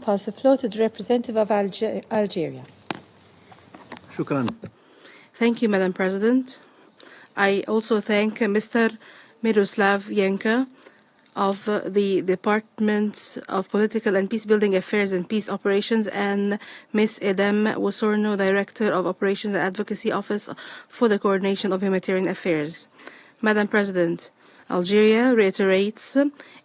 pass the floor to the Representative of Algeria. شكرا. Thank you, Madam President. I also thank Mr. Miroslav Jenka of the Department of Political and Peacebuilding Affairs and Peace Operations, and Ms. Edem Wosorno, Director of Operations and Advocacy Office for the Coordination of Humanitarian Affairs. Madam President, Algeria reiterates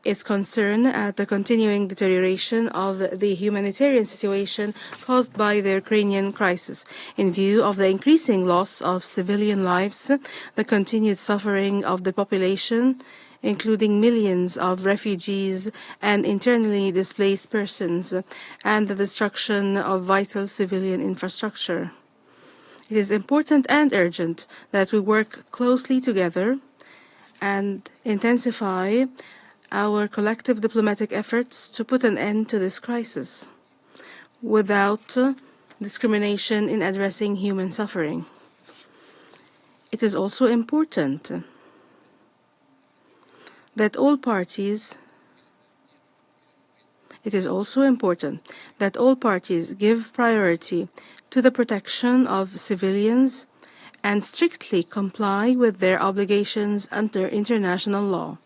its concern at the continuing deterioration of the humanitarian situation caused by the Ukrainian crisis. In view of the increasing loss of civilian lives, the continued suffering of the population, including millions of refugees and internally displaced persons, and the destruction of vital civilian infrastructure. It is important and urgent that we work closely together and intensify our collective diplomatic efforts to put an end to this crisis without discrimination in addressing human suffering. It is also important that all parties give priority to the protection of civilians and strictly comply with their obligations under international law,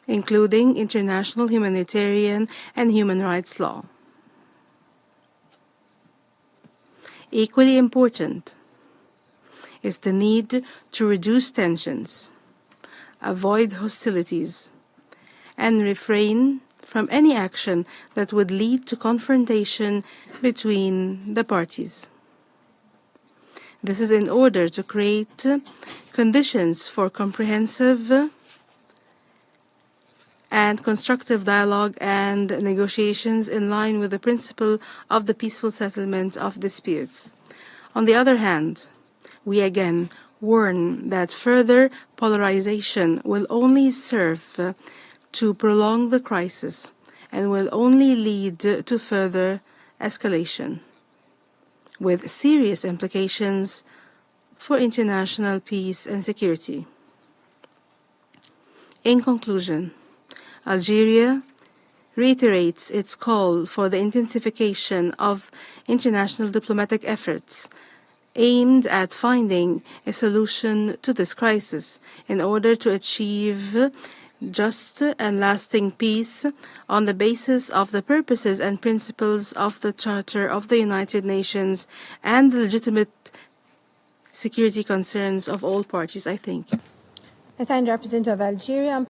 including international humanitarian and human rights law. Equally important is the need to reduce tensions, avoid hostilities, and refrain from any action that would lead to confrontation between the parties. This is in order to create conditions for comprehensive and constructive dialogue and negotiations in line with the principle of the peaceful settlement of disputes. On the other hand, we again warn that further polarization will only serve to prolong the crisis and will only lead to further escalation, with serious implications for international peace and security. In conclusion, Algeria reiterates its call for the intensification of international diplomatic efforts aimed at finding a solution to this crisis in order to achieve just and lasting peace on the basis of the purposes and principles of the Charter of the United Nations and the legitimate security concerns of all parties. I thank you. I thank the Representative of Algeria.